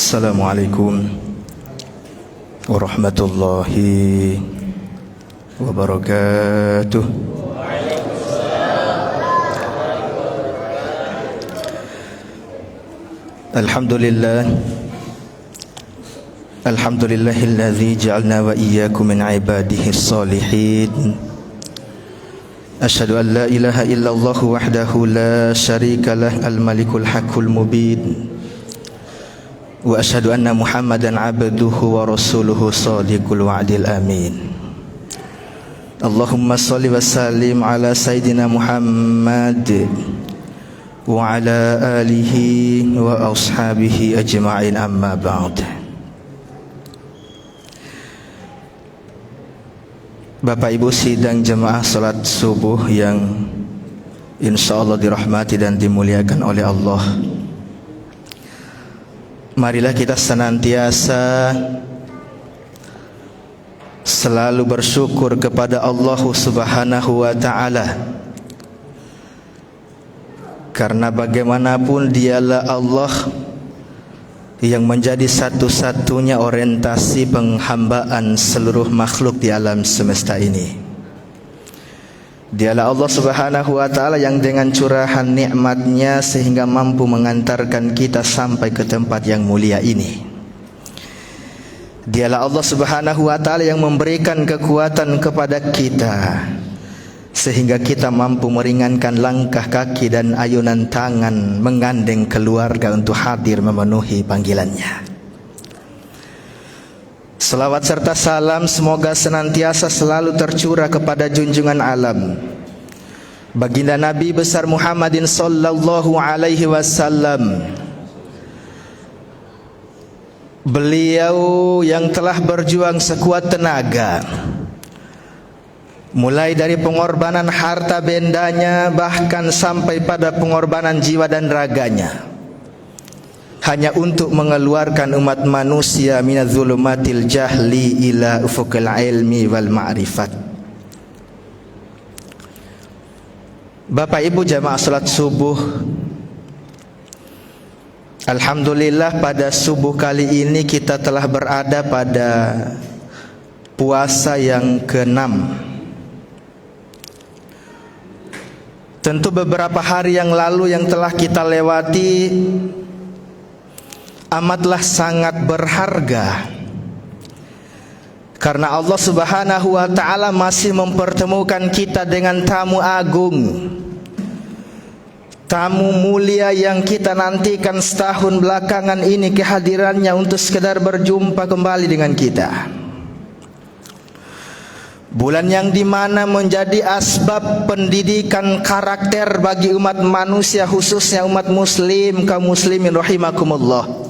Assalamualaikum warahmatullahi wabarakatuh. Alhamdulillahilladzi ja'alna wa iyyakum min ibadihis shalihin. Asyhadu an la ilaha illallah wahdahu la syarikalah al-malikul haqqul mubin. Wa asyhadu anna Muhammadan abduhu wa rasuluhu shadiqul wa'dil amin. Allahumma shalli wa sallim ala sayyidina Muhammad wa ala alihi wa ashabihi ajma'in, amma ba'd. Bapak Ibu sidang jemaah salat subuh yang insyaallah dirahmati dan dimuliakan oleh Allah, marilah kita senantiasa selalu bersyukur kepada Allah Subhanahu wa ta'ala, karena bagaimanapun dialah Allah yang menjadi satu-satunya orientasi penghambaan seluruh makhluk di alam semesta ini. Dialah Allah Subhanahu wa ta'ala yang dengan curahan nikmatnya sehingga mampu mengantarkan kita sampai ke tempat yang mulia ini. Dialah Allah Subhanahu wa ta'ala yang memberikan kekuatan kepada kita sehingga kita mampu meringankan langkah kaki dan ayunan tangan menggandeng keluarga untuk hadir memenuhi panggilannya. Salawat serta salam semoga senantiasa selalu tercurah kepada junjungan alam, baginda Nabi besar Muhammadin sallallahu alaihi wasallam. Beliau yang telah berjuang sekuat tenaga, mulai dari pengorbanan harta bendanya bahkan sampai pada pengorbanan jiwa dan raganya, hanya untuk mengeluarkan umat manusia minadz-dzulumatil jahli ila ufuqil ilmi wal ma'rifat. Bapak Ibu jamaah salat subuh, alhamdulillah pada subuh kali ini kita telah berada pada puasa yang ke-6. Tentu beberapa hari yang lalu yang telah kita lewati amatlah sangat berharga, karena Allah Subhanahu wa ta'ala masih mempertemukan kita dengan tamu agung, tamu mulia yang kita nantikan setahun belakangan ini kehadirannya untuk sekedar berjumpa kembali dengan kita. Bulan yang dimana menjadi asbab pendidikan karakter bagi umat manusia, khususnya umat muslim, kaum muslimin rahimakumullah.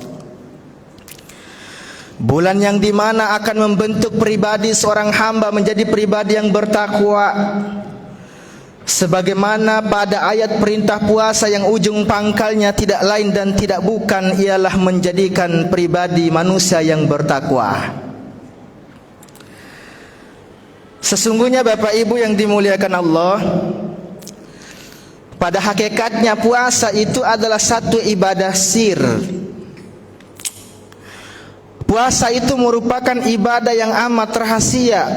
Bulan yang dimana akan membentuk pribadi seorang hamba menjadi pribadi yang bertakwa, sebagaimana pada ayat perintah puasa yang ujung pangkalnya tidak lain dan tidak bukan ialah menjadikan pribadi manusia yang bertakwa. Sesungguhnya Bapak Ibu yang dimuliakan Allah, pada hakikatnya puasa itu adalah satu ibadah sir. Puasa itu merupakan ibadah yang amat rahasia.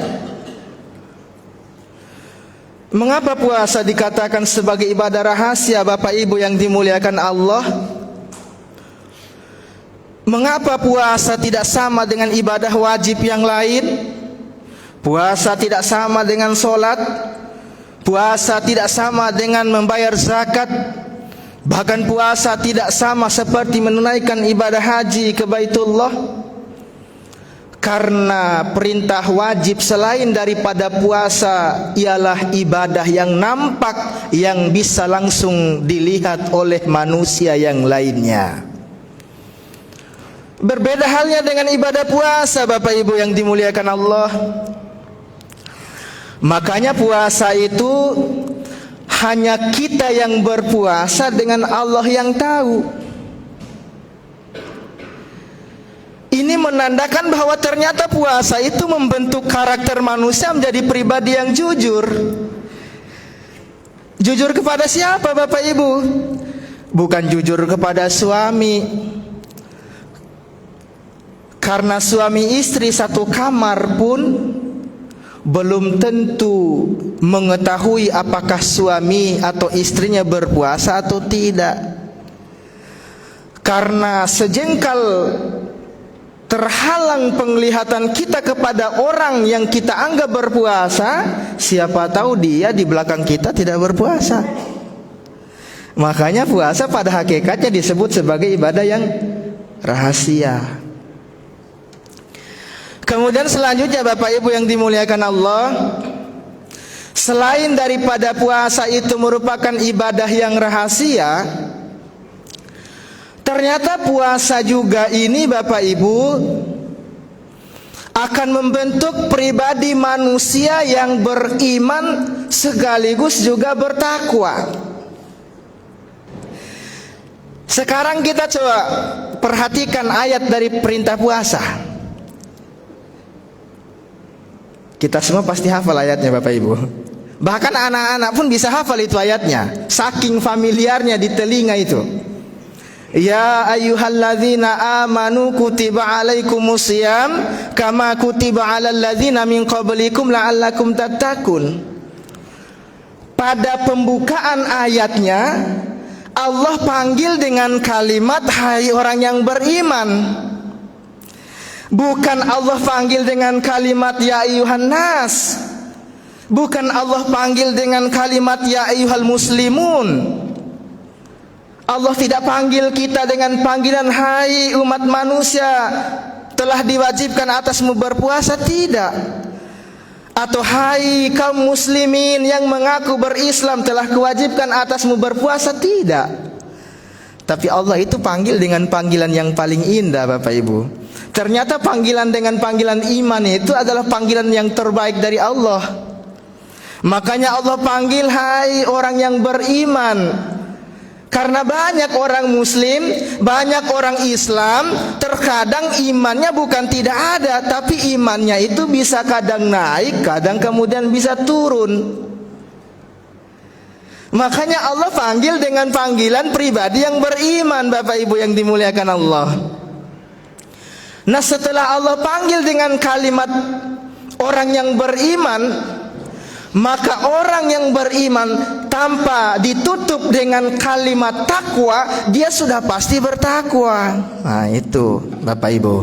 Mengapa puasa dikatakan sebagai ibadah rahasia, Bapak Ibu yang dimuliakan Allah? Mengapa puasa tidak sama dengan ibadah wajib yang lain? Puasa tidak sama dengan sholat, puasa tidak sama dengan membayar zakat, bahkan puasa tidak sama seperti menunaikan ibadah haji ke Baitullah. Karena perintah wajib selain daripada puasa ialah ibadah yang nampak, yang bisa langsung dilihat oleh manusia yang lainnya. Berbeda halnya dengan ibadah puasa, Bapak Ibu yang dimuliakan Allah. Makanya puasa itu hanya kita yang berpuasa dengan Allah yang tahu. Ini menandakan bahwa ternyata puasa itu membentuk karakter manusia menjadi pribadi yang jujur. Jujur kepada siapa Bapak Ibu? Bukan jujur kepada suami, Karena suami istri satu kamar pun belum tentu mengetahui apakah suami atau istrinya berpuasa atau tidak. Karena sejengkal terhalang penglihatan kita kepada orang yang kita anggap berpuasa, siapa tahu dia di belakang kita tidak berpuasa. Makanya puasa pada hakikatnya disebut sebagai ibadah yang rahasia. Kemudian selanjutnya Bapak Ibu yang dimuliakan Allah, selain daripada puasa itu merupakan ibadah yang rahasia, ternyata puasa juga ini Bapak Ibu akan membentuk pribadi manusia yang beriman sekaligus juga bertakwa. Sekarang kita coba perhatikan ayat dari perintah puasa. Kita semua pasti hafal ayatnya Bapak Ibu. Bahkan anak-anak pun bisa hafal itu ayatnya, saking familiarnya di telinga itu. Ya ayyuhalladzina amanu kutiba alaikumusiyam kama kutiba alal ladzina min qablikum la'allakum tattaqun. Pada pembukaan ayatnya Allah panggil dengan kalimat hai orang yang beriman. Bukan Allah panggil dengan kalimat ya ayyuhan nas. Bukan Allah panggil dengan kalimat ya ayyuhal muslimun. Allah tidak panggil kita dengan panggilan hai umat manusia telah diwajibkan atasmu berpuasa, tidak. Atau hai kaum muslimin yang mengaku berislam telah kewajibkan atasmu berpuasa, tidak. Tapi Allah itu panggil dengan panggilan yang paling indah Bapak Ibu. Ternyata panggilan dengan panggilan iman itu adalah panggilan yang terbaik dari Allah. Makanya Allah panggil hai orang yang beriman. Karena banyak orang muslim, banyak orang Islam, terkadang imannya bukan tidak ada, tapi imannya itu bisa kadang naik, kadang kemudian bisa turun. Makanya Allah panggil dengan panggilan pribadi yang beriman Bapak Ibu yang dimuliakan Allah. Nah setelah Allah panggil dengan kalimat orang yang beriman, maka orang yang beriman tanpa ditutup dengan kalimat takwa, dia sudah pasti bertakwa. Nah itu Bapak Ibu.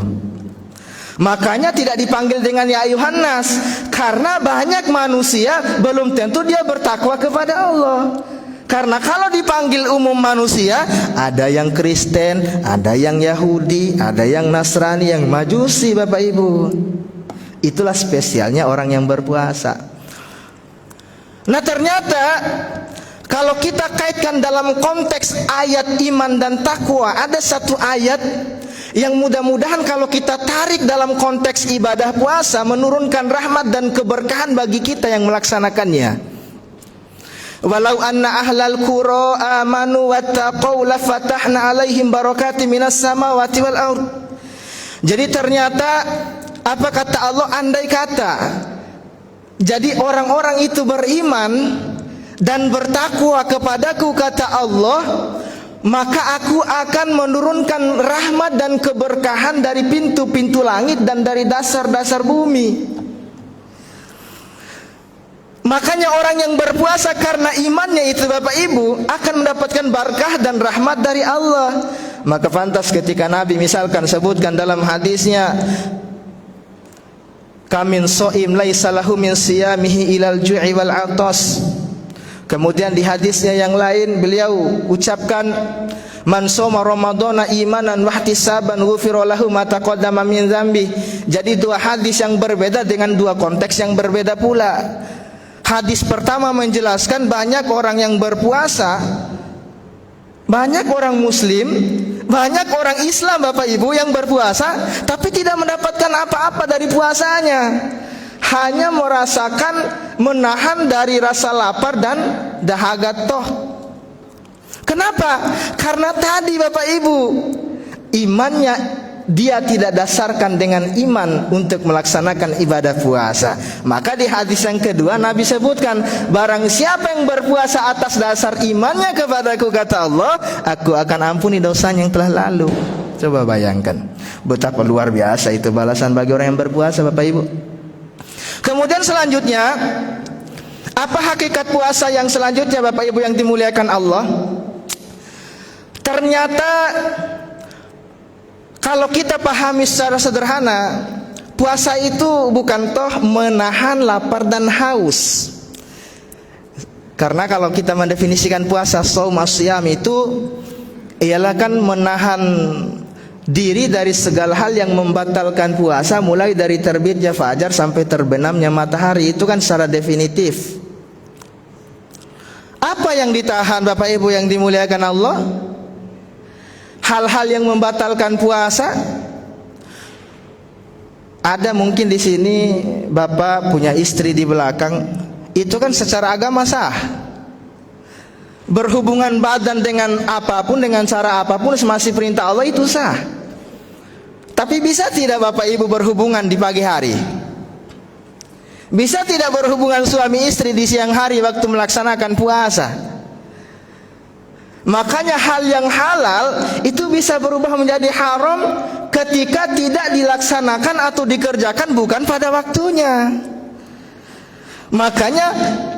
Makanya tidak dipanggil dengan ya ayuhan nas, karena banyak manusia belum tentu dia bertakwa kepada Allah. Karena kalau dipanggil umum manusia, ada yang Kristen, ada yang Yahudi, ada yang Nasrani, yang Majusi Bapak Ibu. Itulah spesialnya orang yang berpuasa. Nah ternyata kalau kita kaitkan dalam konteks ayat iman dan takwa, ada satu ayat yang mudah-mudahan kalau kita tarik dalam konteks ibadah puasa menurunkan rahmat dan keberkahan bagi kita yang melaksanakannya. Walau anna ahlal qura amanu wattaqau lafatahna alaihim barakatim minas samawati wal ard. Jadi ternyata apa kata Allah, andai kata jadi orang-orang itu beriman dan bertakwa kepadaku kata Allah, maka aku akan menurunkan rahmat dan keberkahan dari pintu-pintu langit dan dari dasar-dasar bumi. Makanya orang yang berpuasa karena imannya itu Bapak Ibu akan mendapatkan berkah dan rahmat dari Allah. Maka pantas ketika Nabi misalkan sebutkan dalam hadisnya, kamin so'im laisa lahu min siyamihi ilal ju'i wal atas. Kemudian di hadisnya yang lain beliau ucapkan, man shoma ramadhana imanan wahtisaban ghufira lahu ma taqaddama min dzambi. Jadi dua hadis yang berbeda dengan dua konteks yang berbeda pula. Hadis pertama menjelaskan banyak orang yang berpuasa, banyak orang muslim, banyak orang Islam Bapak Ibu yang berpuasa tapi tidak mendapatkan apa-apa dari puasanya. Hanya merasakan menahan dari rasa lapar dan dahaga toh. Kenapa? Karena tadi Bapak Ibu, imannya dia tidak dasarkan dengan iman untuk melaksanakan ibadah puasa. Maka di hadis yang kedua Nabi sebutkan, barang siapa yang berpuasa atas dasar imannya kepadaku kata Allah, aku akan ampuni dosanya yang telah lalu. Coba bayangkan betapa luar biasa itu balasan bagi orang yang berpuasa, Bapak Ibu. Kemudian selanjutnya, apa hakikat puasa yang selanjutnya, Bapak Ibu yang dimuliakan Allah? Ternyata kalau kita pahami secara sederhana, puasa itu bukan toh menahan lapar dan haus. Karena kalau kita mendefinisikan puasa, shaum asyam itu ialah kan menahan diri dari segala hal yang membatalkan puasa, mulai dari terbitnya fajar sampai terbenamnya matahari. Itu kan secara definitif. Apa yang ditahan, Bapak Ibu yang dimuliakan Allah? Hal-hal yang membatalkan puasa. Ada mungkin di sini Bapak punya istri di belakang, itu kan secara agama sah. Berhubungan badan dengan apapun, dengan cara apapun, masih perintah Allah, itu sah. Tapi bisa tidak Bapak Ibu berhubungan di pagi hari? Bisa tidak berhubungan suami istri di siang hari waktu melaksanakan puasa? Makanya hal yang halal itu bisa berubah menjadi haram ketika tidak dilaksanakan atau dikerjakan bukan pada waktunya. Makanya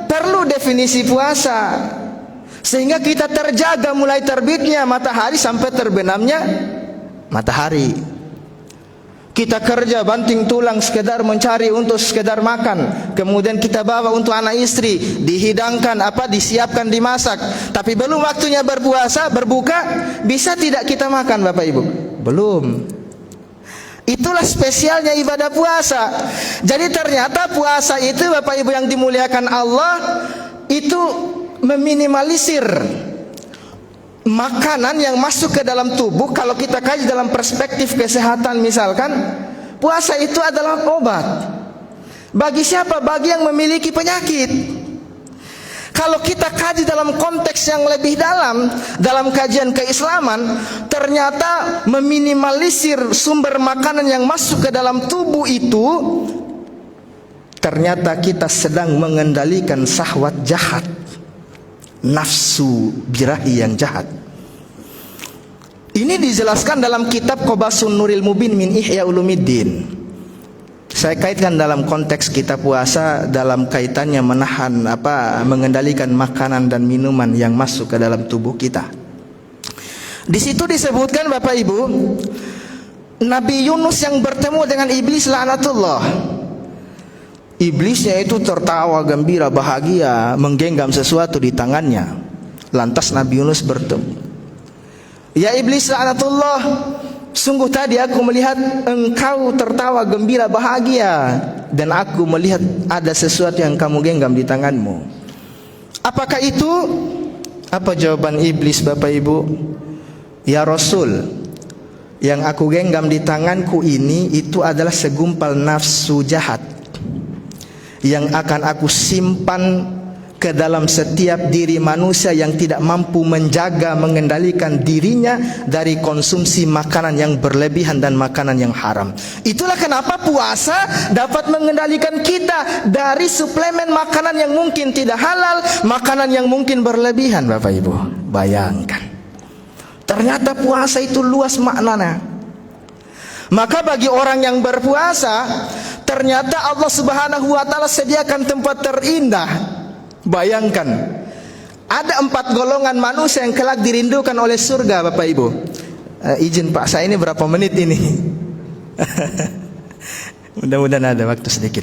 perlu definisi puasa, sehingga kita terjaga mulai terbitnya matahari sampai terbenamnya matahari. Kita kerja banting tulang sekedar mencari untuk sekedar makan, kemudian kita bawa untuk anak istri, dihidangkan disiapkan, dimasak, tapi belum waktunya berpuasa, berbuka, bisa tidak kita makan, Bapak Ibu? Belum. Itulah spesialnya ibadah puasa. Jadi ternyata puasa itu, Bapak Ibu yang dimuliakan Allah, itu meminimalisir makanan yang masuk ke dalam tubuh. Kalau kita kaji dalam perspektif kesehatan, misalkan puasa itu adalah obat. Bagi siapa? Bagi yang memiliki penyakit. Kalau kita kaji dalam konteks yang lebih dalam kajian keislaman, ternyata meminimalisir sumber makanan yang masuk ke dalam tubuh itu, ternyata kita sedang mengendalikan syahwat jahat, nafsu birahi yang jahat. Ini dijelaskan dalam kitab Qobasun Nuril Mubin min Ihya Ulumiddin. Saya kaitkan dalam konteks kita puasa, dalam kaitannya menahan mengendalikan makanan dan minuman yang masuk ke dalam tubuh kita. Di situ disebutkan, Bapak Ibu, Nabi Yunus yang bertemu dengan iblis laknatullah. Iblisnya itu tertawa gembira, bahagia, menggenggam sesuatu di tangannya. Lantas Nabi Yunus bertemu. Ya iblis laknatullah, sungguh tadi aku melihat engkau tertawa gembira, bahagia, dan aku melihat ada sesuatu yang kamu genggam di tanganmu. Apakah itu? Apa jawaban iblis, Bapak Ibu? Ya Rasul, yang aku genggam di tanganku ini itu adalah segumpal nafsu jahat yang akan aku simpan ke dalam setiap diri manusia yang tidak mampu menjaga, mengendalikan dirinya dari konsumsi makanan yang berlebihan dan makanan yang haram. Itulah kenapa puasa dapat mengendalikan kita dari suplemen makanan yang mungkin tidak halal, makanan yang mungkin berlebihan, Bapak Ibu. Bayangkan, ternyata puasa itu luas maknanya. Maka bagi orang yang berpuasa, ternyata Allah Subhanahu wa ta'ala sediakan tempat terindah. Bayangkan, ada 4 golongan manusia yang kelak dirindukan oleh surga, Bapak Ibu. Izin Pak, saya ini berapa menit ini? Mudah-mudahan ada waktu sedikit.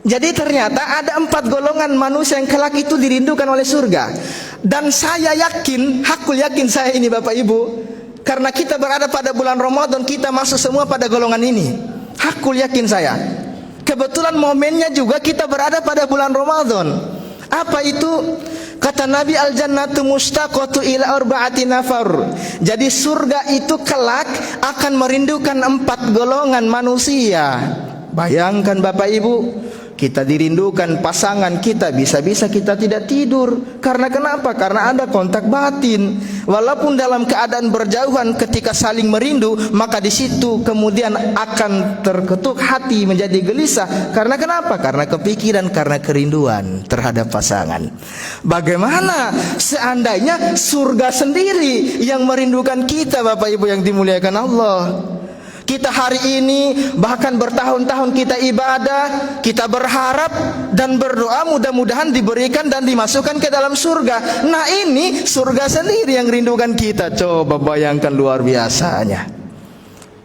Jadi ternyata ada 4 golongan manusia yang kelak itu dirindukan oleh surga. Dan saya yakin, hakul yakin saya ini, Bapak Ibu, karena kita berada pada bulan Ramadan, kita masuk semua pada golongan ini. Hakul yakin saya. Kebetulan momennya juga kita berada pada bulan Ramadan. Apa itu? Kata Nabi, al-jannatu mustaqatu ila arba'ati nafar. Jadi surga itu kelak akan merindukan 4 golongan manusia. Bayangkan Bapak Ibu, Kita dirindukan pasangan kita, bisa-bisa kita tidak tidur. Karena kenapa? Karena ada kontak batin. Walaupun dalam keadaan berjauhan, ketika saling merindu, maka di situ kemudian akan terketuk hati menjadi gelisah. Karena kenapa? Karena kepikiran, karena kerinduan terhadap pasangan. Bagaimana seandainya surga sendiri yang merindukan kita, Bapak Ibu yang dimuliakan Allah? Kita hari ini bahkan bertahun-tahun kita ibadah, kita berharap dan berdoa mudah-mudahan diberikan dan dimasukkan ke dalam surga. Nah, ini surga sendiri yang rindukan kita. Coba bayangkan luar biasanya.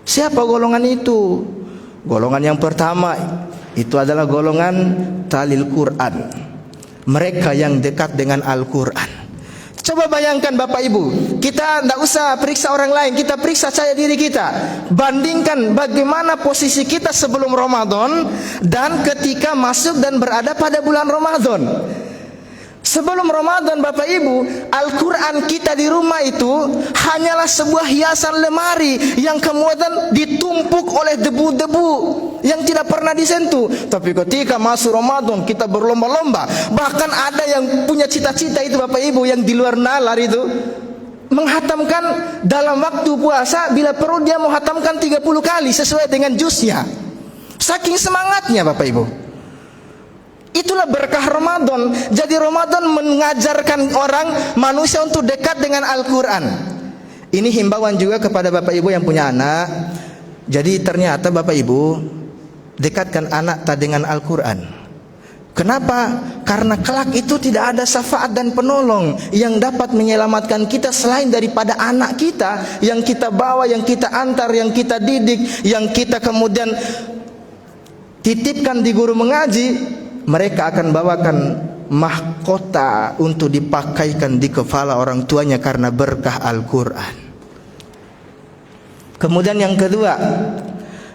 Siapa golongan itu? Golongan yang pertama itu adalah golongan talil Quran. Mereka yang dekat dengan Al-Quran. Coba bayangkan Bapak Ibu, kita tidak usah periksa orang lain, kita periksa saja diri kita. Bandingkan bagaimana posisi kita sebelum Ramadan dan ketika masuk dan berada pada bulan Ramadan. Sebelum Ramadan Bapak Ibu, Al-Quran kita di rumah itu hanyalah sebuah hiasan lemari yang kemudian ditumpuk oleh debu-debu yang tidak pernah disentuh. Tapi ketika masuk Ramadan kita berlomba-lomba. Bahkan ada yang punya cita-cita itu Bapak Ibu, yang di luar nalar itu, menghatamkan dalam waktu puasa, bila perlu dia menghatamkan 30 kali sesuai dengan juznya. Saking semangatnya Bapak Ibu. Itulah berkah Ramadan. Jadi Ramadan mengajarkan orang, manusia untuk dekat dengan Al-Quran. Ini himbauan juga kepada Bapak Ibu yang punya anak. Jadi ternyata Bapak Ibu, dekatkan anak dengan Al-Quran. Kenapa? Karena kelak itu tidak ada syafaat dan penolong yang dapat menyelamatkan kita selain daripada anak kita yang kita bawa, yang kita antar, yang kita didik, yang kita kemudian titipkan di guru mengaji. Mereka akan bawakan mahkota untuk dipakaikan di kepala orang tuanya karena berkah Al-Quran. Kemudian yang kedua,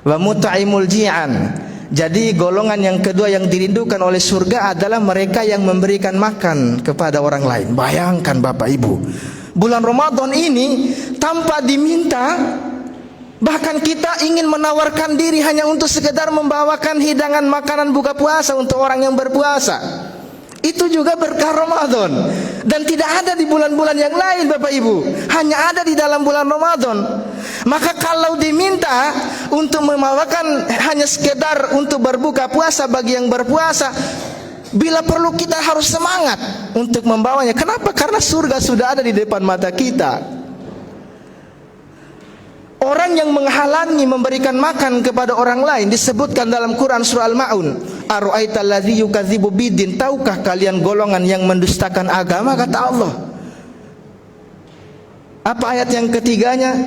wa mut'imul ji'an. Jadi golongan yang kedua yang dirindukan oleh surga adalah mereka yang memberikan makan kepada orang lain. Bayangkan Bapak Ibu, bulan Ramadan ini tanpa diminta, bahkan kita ingin menawarkan diri hanya untuk sekedar membawakan hidangan makanan buka puasa untuk orang yang berpuasa. Itu juga berkah Ramadan. Dan tidak ada di bulan-bulan yang lain Bapak Ibu, hanya ada di dalam bulan Ramadan. Maka kalau diminta untuk membawakan hanya sekedar untuk berbuka puasa bagi yang berpuasa, bila perlu kita harus semangat untuk membawanya. Kenapa? Karena surga sudah ada di depan mata kita. Orang yang menghalangi memberikan makan kepada orang lain disebutkan dalam Quran surah Al-Ma'un. Ara'aital ladzi yukadzibu bidin, tahukah kalian golongan yang mendustakan agama, kata Allah. Apa ayat yang ketiganya?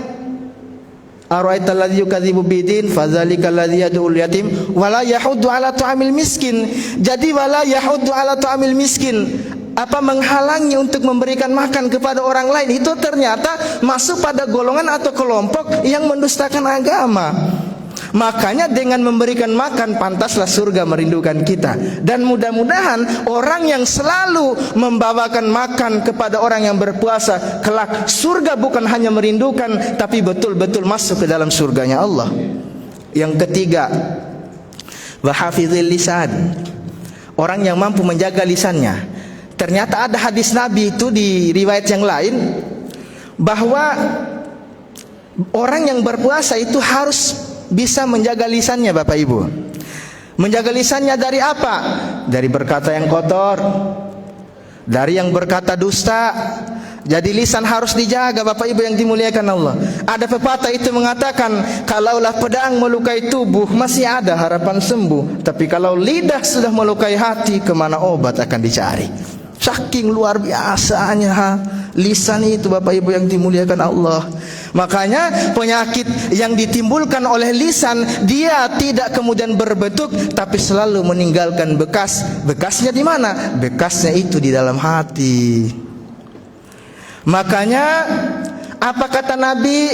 Ara'aital ladzi yukadzibu bidin fadzalikal ladzi yad'ul yatim wala yahuddu ala ta'amil miskin. Jadi wala yahuddu ala ta'amil miskin, apa menghalangi untuk memberikan makan kepada orang lain, itu ternyata masuk pada golongan atau kelompok yang mendustakan agama. Makanya dengan memberikan makan pantaslah surga merindukan kita. Dan mudah-mudahan orang yang selalu membawakan makan kepada orang yang berpuasa, kelak surga bukan hanya merindukan, tapi betul-betul masuk ke dalam surganya Allah. Yang ketiga, wa hafizil lisan. Orang yang mampu menjaga lisannya. Ternyata ada hadis Nabi itu di riwayat yang lain, bahwa orang yang berpuasa itu harus bisa menjaga lisannya Bapak Ibu. Menjaga lisannya dari apa? Dari berkata yang kotor, dari yang berkata dusta. Jadi lisan harus dijaga Bapak Ibu yang dimuliakan Allah. Ada pepatah itu mengatakan, kalaulah pedang melukai tubuh masih ada harapan sembuh, tapi kalau lidah sudah melukai hati, kemana obat akan dicari. Saking luar biasanya lisan itu Bapak Ibu yang dimuliakan Allah. Makanya penyakit yang ditimbulkan oleh lisan, dia tidak kemudian berbentuk, tapi selalu meninggalkan bekas. Bekasnya di mana? Bekasnya itu di dalam hati. Makanya apa kata Nabi?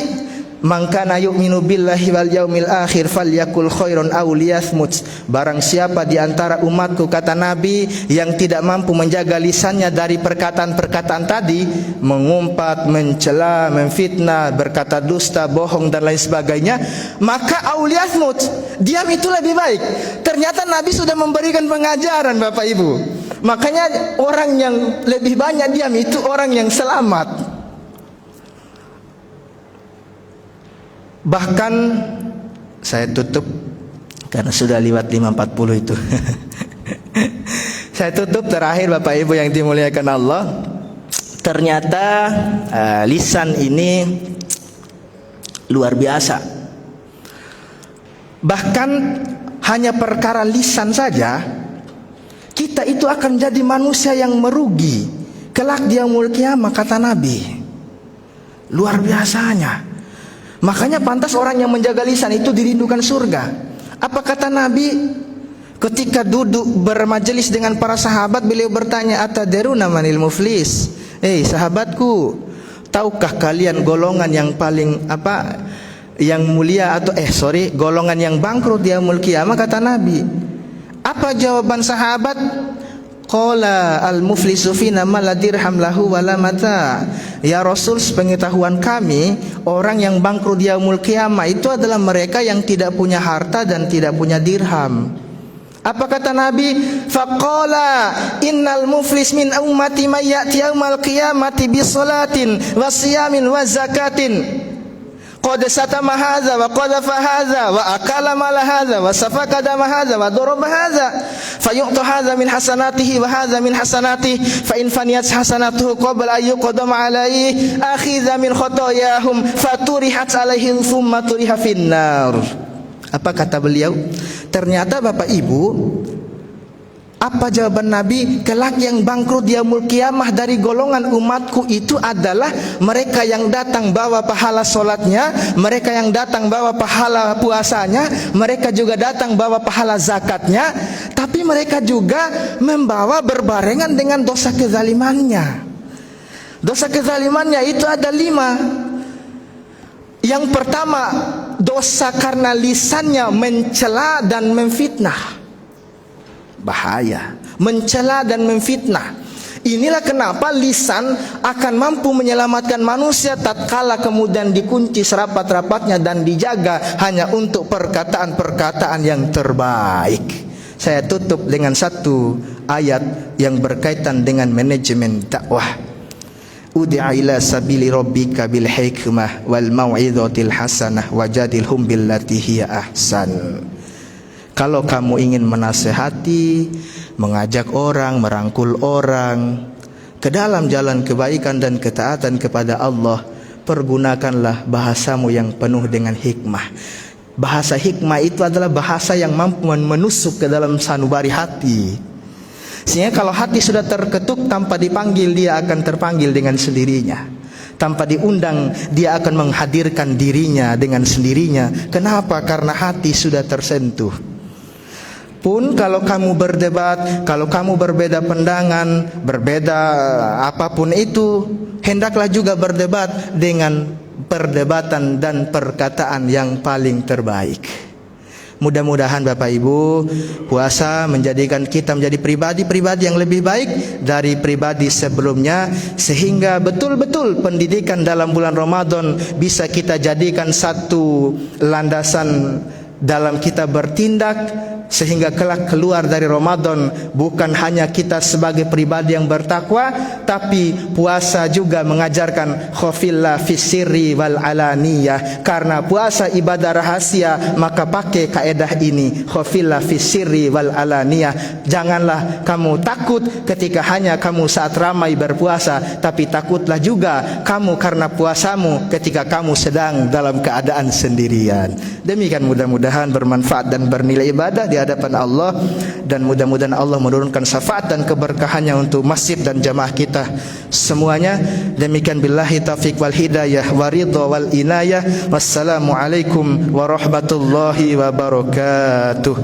Man kana yu'minu billahi wal yaumil akhir falyakul khairan aw liyasmut. Barang siapa di antara umatku, kata Nabi, yang tidak mampu menjaga lisannya dari perkataan-perkataan tadi, mengumpat, mencela, memfitnah, berkata dusta, bohong dan lain sebagainya, maka aw liyasmut, diam itu lebih baik. Ternyata Nabi sudah memberikan pengajaran, Bapak Ibu. Makanya orang yang lebih banyak diam itu orang yang selamat. Bahkan saya tutup karena sudah lewat 5.40 itu. Saya tutup terakhir, Bapak Ibu yang dimuliakan Allah. Ternyata lisan ini luar biasa. Bahkan hanya perkara lisan saja, kita itu akan jadi manusia yang merugi kelak di yaumul qiyamah, kata Nabi. Luar biasanya. Makanya pantas orang yang menjaga lisan itu dirindukan surga. Apa kata Nabi ketika duduk bermajelis dengan para sahabat? Beliau bertanya, atadaruna manil muflis? Sahabatku, tahukah kalian golongan yang paling yang mulia atau golongan yang bangkrut di yaumul qiyamah, kata Nabi. Apa jawaban sahabat? Qala al-muflisu fina ma la dirham lahu wala mata. Ya Rasul, sepengetahuan kami, orang yang bangkrut di yaumul qiyamah itu adalah mereka yang tidak punya harta dan tidak punya dirham. Apa kata Nabi? Faqala innal muflis min ummati may ya'ti yaumal qiyamati bi salatin wa siyamin wa zakatin. Qad satama hadza wa qadhafa hadza wa akala mala hadza wa safaka dama hadza wa daraba hadza fayu'ta hadza min hasanatihi wa hadza min hasanatihi fa in faniyat hasanatuhu qabla ay yuqdama alayhi akhidha min khotoyahum faturihat alaihi thumma turiha finnar. Apa kata beliau? Ternyata Bapak Ibu, apa jawaban Nabi? Kelak yang bangkrut di yaumul qiyamah dari golongan umatku itu adalah mereka yang datang bawa pahala solatnya, mereka yang datang bawa pahala puasanya, mereka juga datang bawa pahala zakatnya, tapi mereka juga membawa berbarengan dengan dosa kezalimannya. Dosa kezalimannya itu ada 5. Yang pertama, dosa karena lisannya mencela dan memfitnah. Bahaya, mencela dan memfitnah. Inilah kenapa lisan akan mampu menyelamatkan manusia tatkala kemudian dikunci serapat-rapatnya dan dijaga hanya untuk perkataan-perkataan yang terbaik. Saya tutup dengan satu ayat yang berkaitan dengan manajemen dakwah. Ud'a ila sabili rabbika bil hikmah wal mau'izatil hasanah wajadilhum billati hiya ahsan. Kalau kamu ingin menasehati, mengajak orang, merangkul orang ke dalam jalan kebaikan dan ketaatan kepada Allah, pergunakanlah bahasamu yang penuh dengan hikmah. Bahasa hikmah itu adalah bahasa yang mampu menusuk ke dalam sanubari hati. Sehingga kalau hati sudah terketuk, tanpa dipanggil dia akan terpanggil dengan sendirinya. Tanpa diundang dia akan menghadirkan dirinya dengan sendirinya. Kenapa? Karena hati sudah tersentuh. Pun kalau kamu berdebat, kalau kamu berbeda pandangan, berbeda apapun itu, hendaklah juga berdebat dengan perdebatan dan perkataan yang paling terbaik. Mudah-mudahan Bapak Ibu, puasa menjadikan kita menjadi pribadi-pribadi yang lebih baik dari pribadi sebelumnya, sehingga betul-betul pendidikan dalam bulan Ramadan bisa kita jadikan satu landasan dalam kita bertindak, sehingga kelak keluar dari Ramadan bukan hanya kita sebagai pribadi yang bertakwa, tapi puasa juga mengajarkan khafillah fisirri wal alaniyah. Karena puasa ibadah rahasia, maka pakai kaedah ini, khafillah fisirri wal alaniyah. Janganlah kamu takut ketika hanya kamu saat ramai berpuasa, tapi takutlah juga kamu karena puasamu ketika kamu sedang dalam keadaan sendirian. Demikian, mudah-mudahan bermanfaat dan bernilai ibadah di hadapan Allah, dan mudah-mudahan Allah menurunkan syafaat dan keberkahannya untuk masjid dan jamaah kita semuanya. Demikian, billahi taufiq wal hidayah wa ridha wal inayah. Wassalamualaikum warahmatullahi wabarakatuh.